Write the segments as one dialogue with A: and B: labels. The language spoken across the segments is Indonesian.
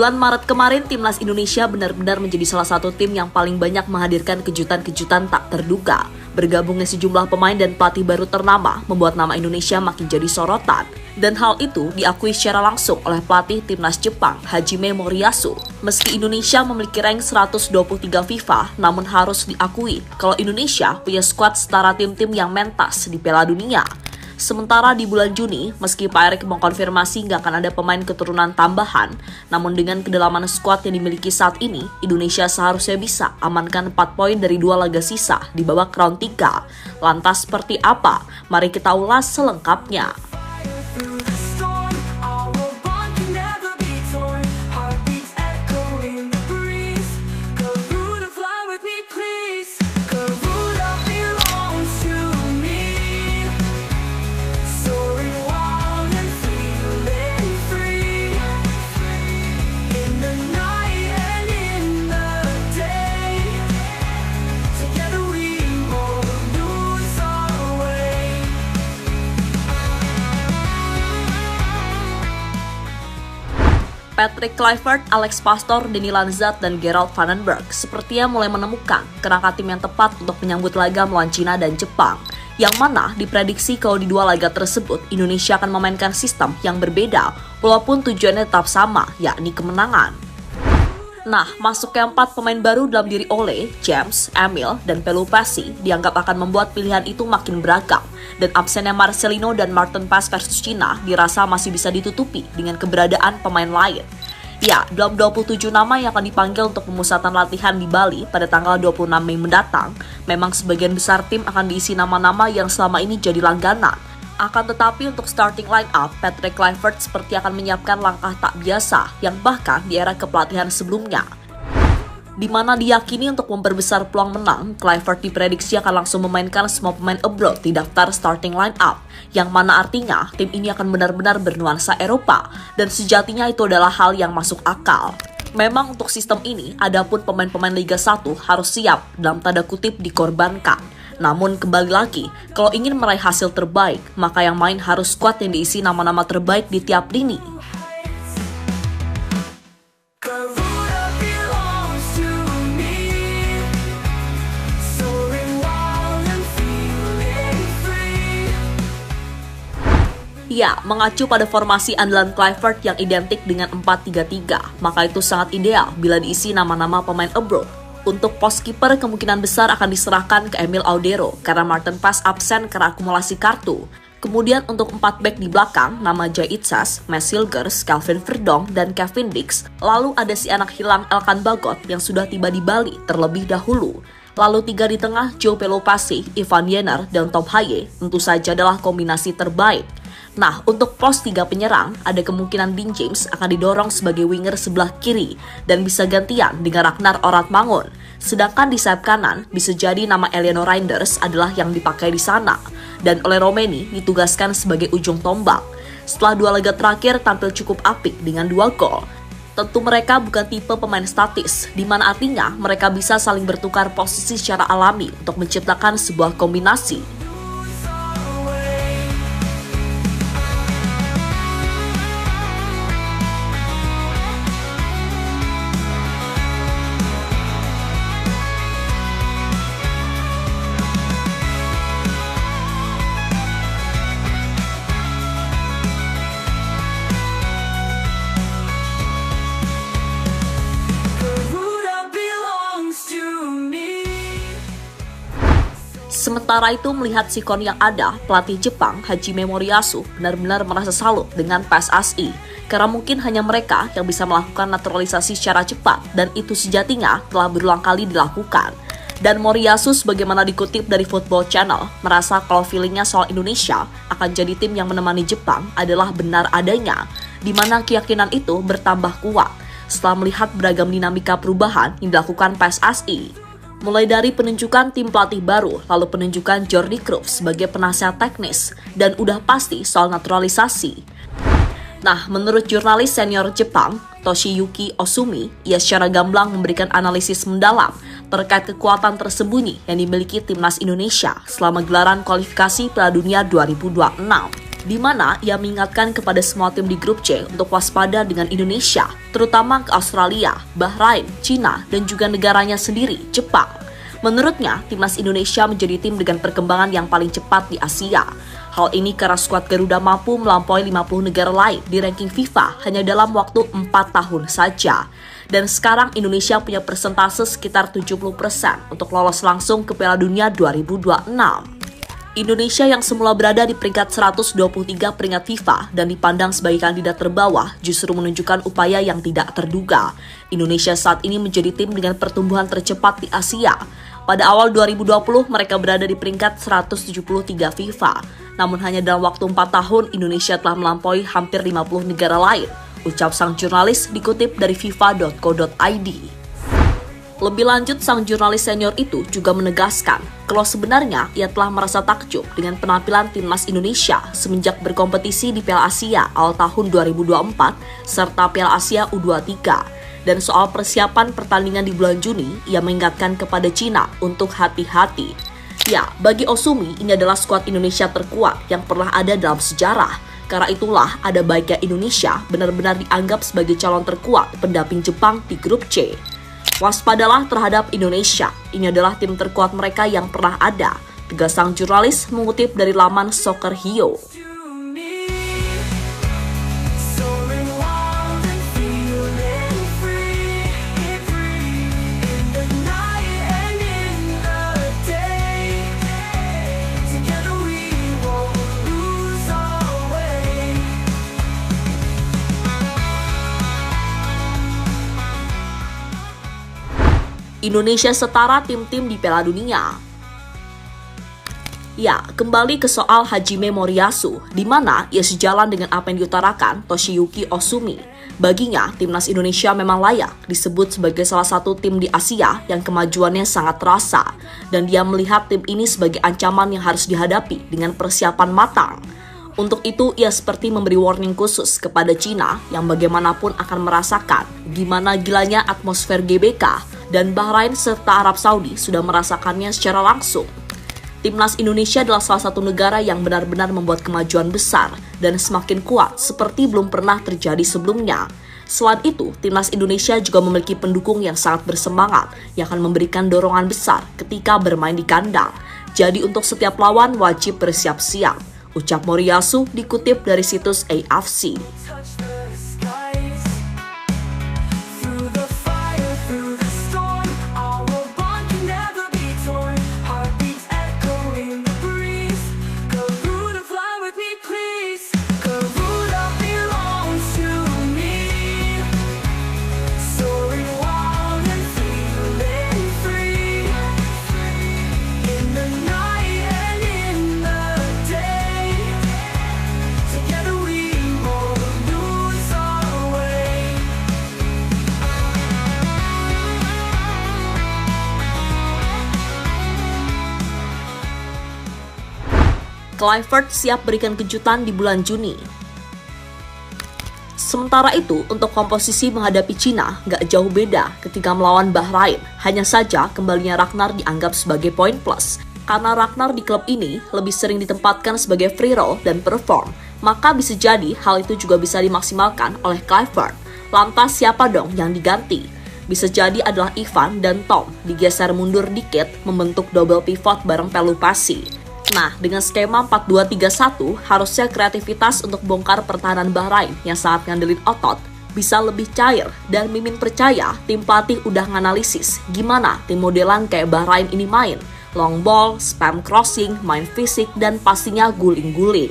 A: bulan Maret kemarin, timnas Indonesia benar-benar menjadi salah satu tim yang paling banyak menghadirkan kejutan-kejutan tak terduga. Bergabungnya sejumlah pemain dan pelatih baru ternama membuat nama Indonesia makin jadi sorotan. Dan hal itu diakui secara langsung oleh pelatih timnas Jepang, Hajime Moriyasu. Meski Indonesia memiliki rank 123 FIFA, namun harus diakui kalau Indonesia punya skuad setara tim-tim yang mentas di Piala Dunia. Sementara di bulan Juni, meski Pak Erik mengkonfirmasi nggak akan ada pemain keturunan tambahan, namun dengan kedalaman skuad yang dimiliki saat ini, Indonesia seharusnya bisa amankan 4 poin dari 2 laga sisa di babak round 3. Lantas seperti apa? Mari kita ulas selengkapnya. Patrick Kluivert, Alex Pastoor, Danny Lanzat, dan Gerald Vandenberg sepertinya mulai menemukan kerangka tim yang tepat untuk menyambut laga melawan Cina dan Jepang. Yang mana diprediksi kalau di 2 laga tersebut Indonesia akan memainkan sistem yang berbeda walaupun tujuannya tetap sama, yakni kemenangan. Nah, masuknya 4 pemain baru dalam diri Ole, James, Emil, dan Pelupessy dianggap akan membuat pilihan itu makin beragam. Dan absennya Marcelino dan Martin Paes versus Cina dirasa masih bisa ditutupi dengan keberadaan pemain lain. Ya, dalam 27 nama yang akan dipanggil untuk pemusatan latihan di Bali pada tanggal 26 Mei mendatang, memang sebagian besar tim akan diisi nama-nama yang selama ini jadi langganan. Akan tetapi untuk starting line up, Patrick Kluivert seperti akan menyiapkan langkah tak biasa yang bahkan di era kepelatihan sebelumnya. Di mana diyakini untuk memperbesar peluang menang, Kluivert diprediksi akan langsung memainkan semua pemain abroad di daftar starting line up, yang mana artinya tim ini akan benar-benar bernuansa Eropa, dan sejatinya itu adalah hal yang masuk akal. Memang untuk sistem ini, adapun pemain-pemain Liga 1 harus siap dalam tanda kutip dikorbankan. Namun kembali lagi, kalau ingin meraih hasil terbaik, maka yang main harus skuad yang diisi nama-nama terbaik di tiap lini. Ya, mengacu pada formasi andalan Kluivert yang identik dengan 4-3-3, maka itu sangat ideal bila diisi nama-nama pemain abroad. Untuk pos kiper kemungkinan besar akan diserahkan ke Emil Audero karena Martin Paes absen karena akumulasi kartu. Kemudian untuk 4 back di belakang, nama Jay Itzas, Mads Hilgers, Calvin Verdonk, dan Kevin Dix. Lalu ada si anak hilang Elkan Bagot yang sudah tiba di Bali terlebih dahulu. Lalu 3 di tengah, Joe Pelupessy, Ivan Jenner, dan Tom Haye tentu saja adalah kombinasi terbaik. Nah, untuk pos 3 penyerang, ada kemungkinan Dean James akan didorong sebagai winger sebelah kiri dan bisa gantian dengan Ragnar Oratmangun. Sedangkan di sayap kanan, bisa jadi nama Eleno Reinders adalah yang dipakai di sana. Dan oleh Romeni ditugaskan sebagai ujung tombak. Setelah 2 laga terakhir tampil cukup apik dengan 2 gol. Tentu mereka bukan tipe pemain statis, di mana artinya mereka bisa saling bertukar posisi secara alami untuk menciptakan sebuah kombinasi. Sementara itu melihat sikon yang ada, pelatih Jepang Hajime Moriyasu benar-benar merasa salut dengan PSSI karena mungkin hanya mereka yang bisa melakukan naturalisasi secara cepat dan itu sejatinya telah berulang kali dilakukan. Dan Moriyasu sebagaimana dikutip dari Football Channel merasa kalau feelingnya soal Indonesia akan jadi tim yang menemani Jepang adalah benar adanya, di mana keyakinan itu bertambah kuat setelah melihat beragam dinamika perubahan yang dilakukan PSSI. Mulai dari penunjukan tim pelatih baru, lalu penunjukan Jordi Cruyff sebagai penasihat teknis, dan udah pasti soal naturalisasi. Nah, menurut jurnalis senior Jepang, Toshiyuki Osumi, ia secara gamblang memberikan analisis mendalam terkait kekuatan tersembunyi yang dimiliki timnas Indonesia selama gelaran kualifikasi Piala Dunia 2026. di mana ia mengingatkan kepada semua tim di grup C untuk waspada dengan Indonesia, terutama ke Australia, Bahrain, Cina, dan juga negaranya sendiri, Jepang. Menurutnya, timnas Indonesia menjadi tim dengan perkembangan yang paling cepat di Asia. Hal ini karena skuad Garuda mampu melampaui 50 negara lain di ranking FIFA hanya dalam waktu 4 tahun saja. Dan sekarang Indonesia punya persentase sekitar 70% untuk lolos langsung ke Piala Dunia 2026. Indonesia yang semula berada di peringkat 123 peringkat FIFA dan dipandang sebagai kandidat terbawah justru menunjukkan upaya yang tidak terduga. Indonesia saat ini menjadi tim dengan pertumbuhan tercepat di Asia. Pada awal 2020 mereka berada di peringkat 173 FIFA. Namun hanya dalam waktu 4 tahun Indonesia telah melampaui hampir 50 negara lain. Ucap sang jurnalis dikutip dari fifa.co.id. Lebih lanjut, sang jurnalis senior itu juga menegaskan kalau sebenarnya ia telah merasa takjub dengan penampilan timnas Indonesia semenjak berkompetisi di Piala Asia awal tahun 2024 serta Piala Asia U23. Dan soal persiapan pertandingan di bulan Juni, ia mengingatkan kepada Cina untuk hati-hati. Ya, bagi Osumi, ini adalah skuad Indonesia terkuat yang pernah ada dalam sejarah. Karena itulah ada baiknya Indonesia benar-benar dianggap sebagai calon terkuat pendamping Jepang di grup C. Waspadalah terhadap Indonesia, ini adalah tim terkuat mereka yang pernah ada, tegas sang jurnalis mengutip dari laman Soccer Hio. Indonesia setara tim-tim di Piala Dunia. Ya, kembali ke soal Hajime Moriyasu, di mana ia sejalan dengan apa yang diutarakan Toshiyuki Osumi. Baginya, timnas Indonesia memang layak disebut sebagai salah satu tim di Asia yang kemajuannya sangat terasa, dan dia melihat tim ini sebagai ancaman yang harus dihadapi dengan persiapan matang. Untuk itu, ia seperti memberi warning khusus kepada Cina yang bagaimanapun akan merasakan gimana gilanya atmosfer GBK, dan Bahrain serta Arab Saudi sudah merasakannya secara langsung. Timnas Indonesia adalah salah satu negara yang benar-benar membuat kemajuan besar dan semakin kuat seperti belum pernah terjadi sebelumnya. Selain itu, Timnas Indonesia juga memiliki pendukung yang sangat bersemangat yang akan memberikan dorongan besar ketika bermain di kandang. Jadi untuk setiap lawan wajib bersiap-siap, ucap Moriyasu dikutip dari situs AFC. Kluivert siap berikan kejutan di bulan Juni. Sementara itu, untuk komposisi menghadapi Cina nggak jauh beda ketika melawan Bahrain. Hanya saja kembalinya Ragnar dianggap sebagai poin plus. Karena Ragnar di klub ini lebih sering ditempatkan sebagai free roll dan perform, maka bisa jadi hal itu juga bisa dimaksimalkan oleh Kluivert. Lantas siapa dong yang diganti? Bisa jadi adalah Ivan dan Tom digeser mundur dikit membentuk double pivot bareng Pelupasi. Nah, dengan skema 4-2-3-1, harusnya kreativitas untuk bongkar pertahanan Bahrain yang sangat ngandelin otot bisa lebih cair, dan Mimin percaya tim pelatih udah nganalisis gimana tim modelan kayak Bahrain ini main. Long ball, spam crossing, main fisik, dan pastinya guling-guling.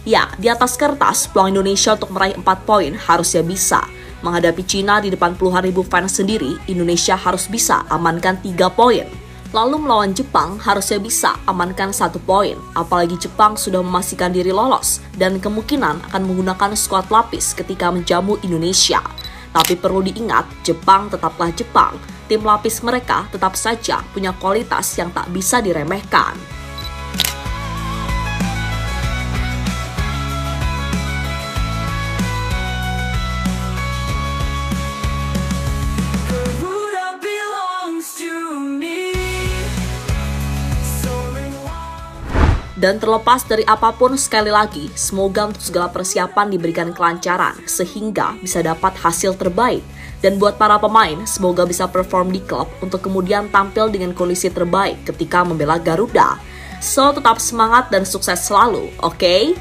A: Ya, di atas kertas, peluang Indonesia untuk meraih 4 poin harusnya bisa. Menghadapi Cina di depan puluhan ribu fans sendiri, Indonesia harus bisa amankan 3 poin. Lalu melawan Jepang harusnya bisa amankan 1 poin, apalagi Jepang sudah memastikan diri lolos dan kemungkinan akan menggunakan skuad lapis ketika menjamu Indonesia. Tapi perlu diingat, Jepang tetaplah Jepang. Tim lapis mereka tetap saja punya kualitas yang tak bisa diremehkan. Dan terlepas dari apapun, sekali lagi, semoga untuk segala persiapan diberikan kelancaran sehingga bisa dapat hasil terbaik. Dan buat para pemain, semoga bisa perform di klub untuk kemudian tampil dengan kondisi terbaik ketika membela Garuda. So, tetap semangat dan sukses selalu, oke?